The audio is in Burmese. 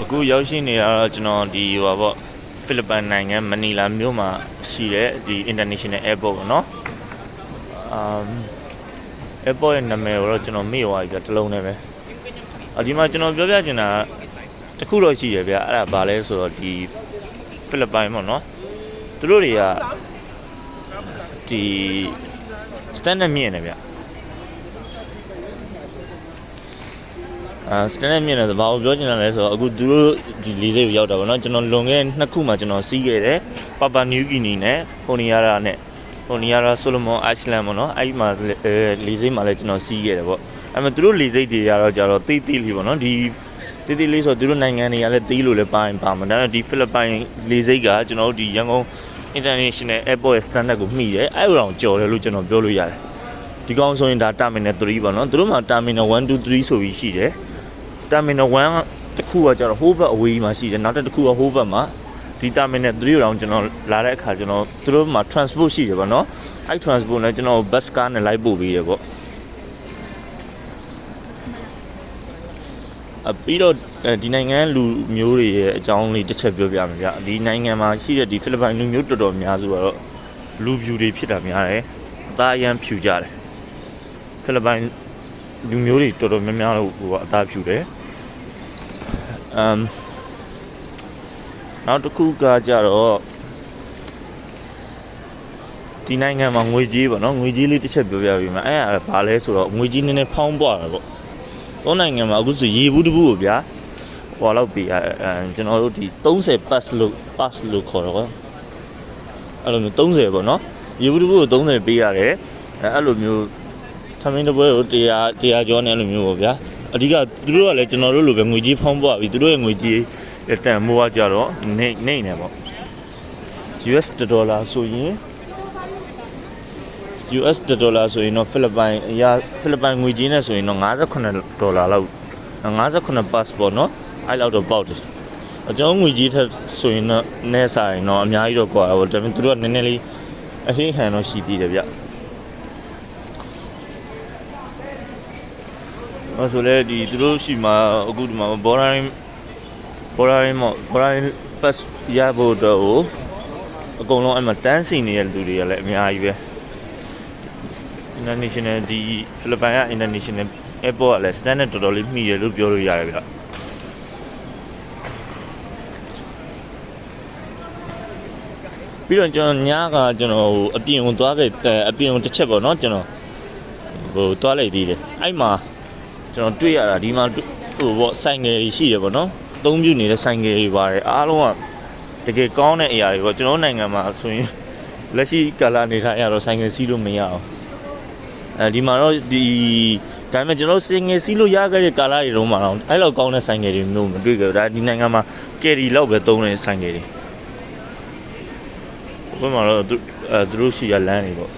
အခုရောက်ရှိနေရတော့ကျွန်တော်ဒီဟိုပေါ့ဖိလစ်ပိုင်နိုင်ငံမနီလာမြို့မှာရှိတဲ့ဒီ international airport ပေါ့နော်airport ရဲ့နာမည်ကိုတော့ကျွန်တော်မေ့သွားပြီဗျတလုံးနဲ့ပဲဒီမှာကျွန်တော်ပြောပြချင်တာတခုတော့ရှိရဗျအဲ့ဒါဘာလဲဆိုတော့ဒီဖိလစ်ပိုင်ပေါ့နော်သူတို့တွေကဒီ standard မြင့်နေဗျstandard မြင့်နေဆိုဘာကိုပြောချင်တာလဲဆိုတော့အခုသူတို့ဒီလေးစိတ်ကိုရောက်တာပေါ့နော်ကျွန်တော်လွန်ခဲ့တဲ့2ခုမှကျွန်တော်စီးခဲ့တယ်ပါပါနယူးဂီနီနဲ့ဟိုနီယာရာဆိုလိုမွန်အိုက်စလန်ပေါ့နော်အဲ့ဒီမှာလေးစိတ်မှာလည်းကျွန်တော်စီးခဲ့တယ်ပေါ့အဲ့မှာသူတို့လေးစိတ်တွေကတော့ကြတော့တေးလေးပေါ့နော်ဒီတေးလေးဆိုတော့သူတို့နိုင်ငံတွေကလည်းတေးလို့လည်းပါမှာဒါပေမဲ့ဒီဖိလစ်ပိုင်လေးစိတ်ကကျွန်တော်တို့ဒီရန်ကုန် international airport ရဲ့ standard ကိုမှီတယ်အဲ့လိုတော့ကြော်တယ်လို့ကျွန်တော်ပြောလို့ရတယ်ဒီကောင်ဆိုရင်ဒါ terminal 3ပေါ့နော်သူတို့မှာ terminal 1 2 3ဆိုပြီးရှိတယ်terminal 1တခုကကျတော့ဟိုးဘက်အဝေးမှာရှိတယ်နောက်တစ်ခုကဟိုးဘက်မှာဒီ terminal 3ကိုတော့ကျွန်တော်လာတဲ့အခါကျွန်တော်သူတို့မှာ transport ရှိတယ်ပေါ့နော်အဲ့ transport နဲ့ကျွန်တော် bus car နဲ့လိုက်ပို့ပေးရပေါ့ပြီးတော့ဒီနိုင်ငံလူမျိုးတွေရဲ့အကြောင်းလေးတစ်ချက်ပြောပြမယ်ဗျဒီနိုင်ငံမှာရှိတဲ့ဒီဖိလစ်ပိုင်လူမျိုးတော်တော်များစုကတော့လူဖြူတွေဖြစ်တာများတယ်အသားအရန်ဖြူကြတယ်ဖိလစ်ပိုင်လူမျိုးတွေတော်တော်များများလို့ဟိုအသားဖြူတယ်နောက်တစ်ခုကကြတော့ဒီနိုင်ငံမှာငွေကြေးပေါ့နော်ငွေကြေးလေးတစ်ချက်ပြောပြပေးမယ်အဲ့ဒါဘာလဲဆိုတော့ငွေကြေးနည်းနည်းဖောင်းပွားတာပေါ့ဟိုနိုင်ငံမှာအခုဆိုရေဘူးတဘူးကိုဗျာဟိုလောက်ပေးရကျွန်တော်တို့ဒီ30 pass လို့ခေါ်တော့အဲ့လိုမျိုး30ပေါ့နော်ရေဘူးတဘူးကို30ပေးရတယ်အဲ့လိုမျိုးသမင်းတပွဲကို100ကျော်နဲ့အဲ့လိုမျိုးပေါ့ဗျာအဓိကသူတို့ကလည်းကျွန်တော်တို့လိုပဲငွေကြေးဖောင်းပွားပြီးသူတို့ရဲ့ငွေကြေးတန်မိုးကကြတော့နေနေပေါ့ US ဒေါ်လာဆိုရင် US ဒေါ်လာဆိုရင်တော့ဖိလစ်ပိုင်ငွေကြေးနဲ့ဆိုရင်တော့$58လောက်58 passport เนาะအဲ့လောက်တော့ပေါက်တယ်အကျောင်းငွေကြေးထက်ဆိုရင်တော့နဲဆိုင်တော့အများကြီးတော့ကွာဟိုဒါပေမဲ့သူတို့ကနည်းနည်းလေးအဟိဟန်တော့ရှိသေးတယ်ဗျဆိုလေဒီသူတို့ရှိမှာအခုဒီမှာဘော်ရိုင်း pass ရဖို့တော့အကုန်လုံးအဲ့မှာတန်းစီနေတဲ့လူတွေကလည်းအများကြီးပဲinternational ဒီဖိလစ်ပိုင်က international airport ကလည်း standard တော်တော်လေးမှီတယ်လို့ပြောလို့ရတယ်ဗျပြီးတော့ကျွန်တော်ညကကျွန်တော်အပြင်ကိုသွားခဲ့အပြင်ကိုတစ်ချက်ပေါ့နော်ကျွန်တော်ဟိုသွားလိုက်သေးတယ်အဲ့မှာကျွန်တော်တွေ့ရတာဒီမှာဟိုပေါ့ဆိုင်ငယ်တွေရှိတယ်ပေါ့နော်အသုံးပြုနေတဲ့ဆိုင်ငယ်တွေပါတယ်အားလုံးကတကယ်ကောင်းတဲ့အရာတွေပေါ့ကျွန်တော်နိုင်ငံမှာဆိုရင်လက်ရှိကာလနေထိုင်ရတော့ဆိုင်ငယ်စီးလို့မရအောင်ဒီမှာတော့ဒီဒါပေမဲ့ကျွန်တော်စင်ငယ်စီးလို့ရခဲ့တဲ့ကာလတွေတုန်းမှာတော့အဲ့လောက်ကောင်းတဲ့ဆိုင်ငယ်တွေမျိုးမတွေ့ကြဘူးဒါဒီနိုင်ငံမှာကယ်ရီလောက်ပဲသုံးတဲ့ဆိုင်ငယ်တွေဘယ်မှာတော့သူတို့ရှိရလမ်းတွေပေါ့